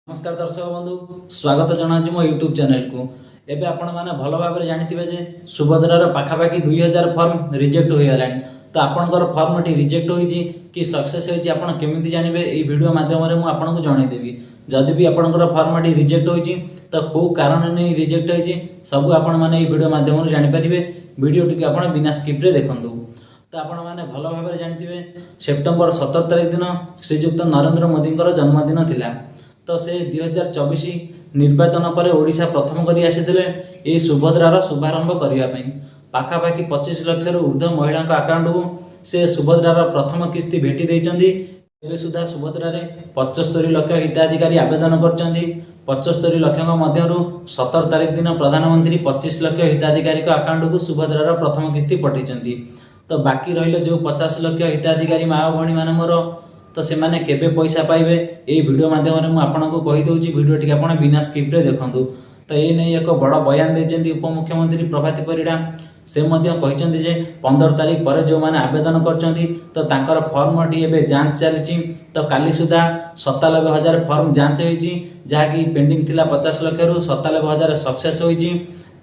नमस्कार दर्शक बंधु स्वागत जनाऊँ मो यूट्यूब चैनल को। एबे आपण माने भल भाव जानिथिबे जे सुभद्रार पाखापाखि 2000 फॉर्म रिजेक्ट हो गलानी। तो आपणकर फॉर्म टी रिजेक्ट होईची कि सक्सेस होईची आपण केमिति जानिबे एई वीडियो माध्यम रे मु आपनको जणाई देबी। जदि भी आपणकर फॉर्म टी रिजेक्ट होईची तो को कारण नै रिजेक्ट होईची सब आपण माने एई वीडियो माध्यम रे जानि परिबे। वीडियो टी आपण बिना स्किप रे देखंतु। तो आपण माने भल भाव जानिथिबे सेप्टेम्बर 17 तारिख दिन श्रीयुक्त नरेंद्र मोदी जन्मदिन थिला। तो से 2024 निर्वाचन पर ओडिशा प्रथम करी आसीथिले ए सुभद्रार शुभारंभ करिया पई। पाखापाखि 25 लाख रु ऊर्ध्व महिला अकाउंट को से सुभद्रार प्रथम किस्ती भेटी देइचंदी। एबे सुधा सुभद्रारे 75 लाख हिताधिकारी आवेदन करचंदी। 75 लाख मध्यरु 17 तारिख दिन प्रधानमंत्री 25 लाख हिताधिकारी अकाउंट को सुभद्रार प्रथम किस्ती पठेइचंदी। तो बाकी रहिले जो 50 लाख हिताधिकारी माँ भणी माने मोर तो से माने केबे पैसा पाइबे ए वीडियो माध्यम रे मु आपनको कहि दोउची। वीडियो टिक आपण बिना स्किप रे देखंतु। तो ए नै एक बड़ बयान देचंदी उपमुख्यमंत्री प्रभाती परिडा। से मध्य कहिचंदी जे 15 तारिख पर जो माने आवेदन करचंदी तो तांकर फॉर्म टी एबे जांच चलीची। तो काली सुधा 97,000 फॉर्म जांच होईची जहा कि पेंडिंग थिला 50 लाख रु 97,000 सक्सेस होईची।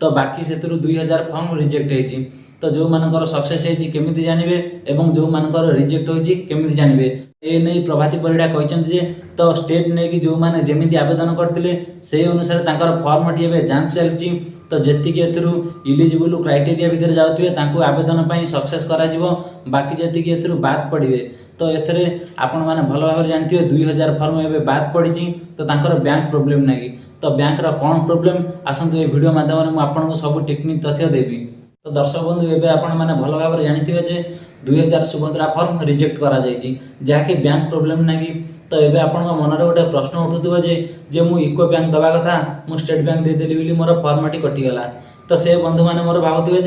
तो बाकी सेतरु 2000 फॉर्म रिजेक्ट होईची। तो जो मानकर सक्सेस होईची केमिति जानिबे एवं जो मानकर रिजेक्ट होईची केमिति जानिबे ए नै प्रभाती परिडा कहिचंदी जे तो स्टेट नै कि जो माने जेमिति आवेदन करथिले सेही अनुसार तांकर फॉर्म टी एबे जांच चलची। तो जेति के एथरु इलिजिबल क्राइटेरिया भितर जाउथिबे तांको आवेदन पई सक्सेस करा जिवो। बाकी जेति के एथरु बाद पड़िबे तो एथरे आपण माने भलो भाबरे जानिथिबे 2000 फॉर्म एबे बाद पड़िची। तो तांकर बैंक प्रॉब्लम नागी तो बैंक रा कोन प्रॉब्लम आसंतु ए वीडियो माध्यम रे मु आपनको सब टेक्निक तथ्य देबी। तो दर्शक बंधु एबे आपण माने भलो भाबरे जानिथिबे जे 2000 सुभद्रा फॉर्म रिजेक्ट करा जायची जहा कि बैंक प्रॉब्लम नागी। तो एबे आपण मन रे गोटे प्रश्न उठुथबो जे मु इको बैंक दबा कथा मु स्टेट बैंक दे देली बिली मोर फॉर्मटी कटि गला। तो से बंधु माने मोर भाबुथबे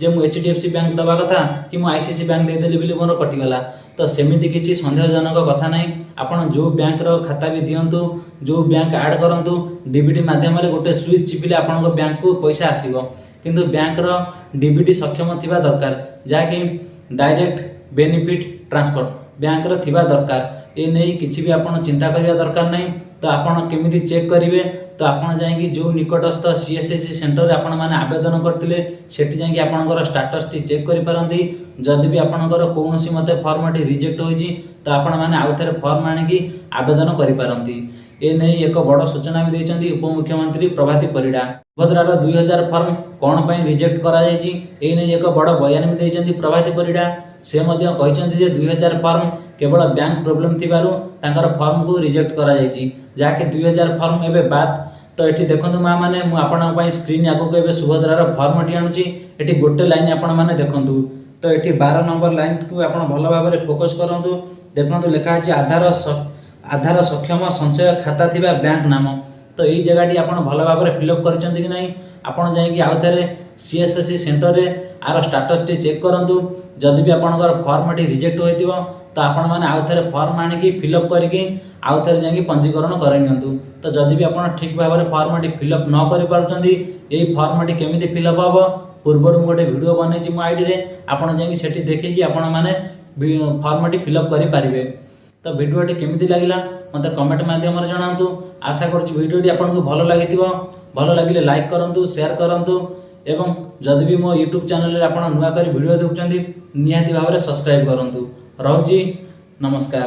जे मु एचडीएफसी बैंक दबा कथा कि मु आईसीसी बैंक दे देली बिली मोर कटि गला। तो सेमिति किछि संदेहजनक कथा नै। आपण जो बैंक रो खाता भी दियंतु जो बैंक ऐड करंतु डीबीटी माध्यम रे गोटे स्विच चिपिले आपण बैंक को पैसा आसीबो। किंतु बैंक रो डीबीटी सक्षम थिबा दरकार जहा कि डायरेक्ट बेनिफिट ट्रांसफर बैंक रो थिबा दरकार। ए नै किछि भी आपण चिंता करिया दरकार नै। तो आपण केमिति चेक करिवे तो आपण जाय कि जो निकटस्थ सीएससी सेंटर रे आपण माने आवेदन करथिले सेठी जाय कि आपणकर स्टेटस टी चेक करि परंती। जदि भी आपणकर कोनोसी मते फॉर्म टी रिजेक्ट होईची तो आपण माने आउथरे फॉर्म आनि कि आवेदन करि परंती। ए नै एक बड़ सूचना भी देचंदी उपमुख्यमंत्री प्रभाती परिडा। सुभद्रार 2000 फॉर्म कोन पई रिजेक्ट करा जायची ए नै एक बड़ बयान भी देचंदी प्रभाती परिडा। से मध्य कहिचंदी जे 2000 फॉर्म केवल बैंक प्रॉब्लम थिबारु तांकर फॉर्म को रिजेक्ट करा जायची जहा कि 2000 फॉर्म एबे बात। तो एठी देखंतु मा माने मु आपन पई स्क्रीन आगो को एबे सुभद्रार फॉर्म टी आनुची। एठी गोटे लाइन आपन माने देखंतु। तो एठी 12 नंबर लाइन को आपन भलो भाबरे फोकस करंतु। देखंतु लिखा अछि आधार सक्षम संचय खाता थिबा बैंक नाम। तो एई जगह टी आपन भलो भाबरे फिलअप करचंदी कि नै आपन जाय कि आउथरे सीएससी सेंटर रे आर स्टेटस टी चेक करंतु। जदि भी आपनकर फॉर्म टी रिजेक्ट होइतिबो तो आपण माने आउथरे फॉर्म आनि कि फिलअप करिकि आउथरे जाय कि पंजीकरण करै नियंतु। तो जदि भी आपण ठीक भाबरे फॉर्म टी फिलअप न करि पारुचंदी एई फॉर्म टी केमिति फिलअप हबो पूर्वरु गोटे वीडियो बनैछि मो आईडी रे आपण जाय कि सेठी देखि कि आपण माने फॉर्म टी फिलअप करि पारिबे। तो वीडियो टी केमिति लागिला मते कमेंट माध्यम रे जणांतु। आशा करछि वीडियो टी आपनको भलो लागिथिबो। भलो लागिले लाइक करंतु शेयर करंतु एवं जदि भी मो यूट्यूब चैनल रे आपण नुवा करी वीडियो देखुचंदी निहाती भाबरे सब्सक्राइब करंतु। रहउची नमस्कार।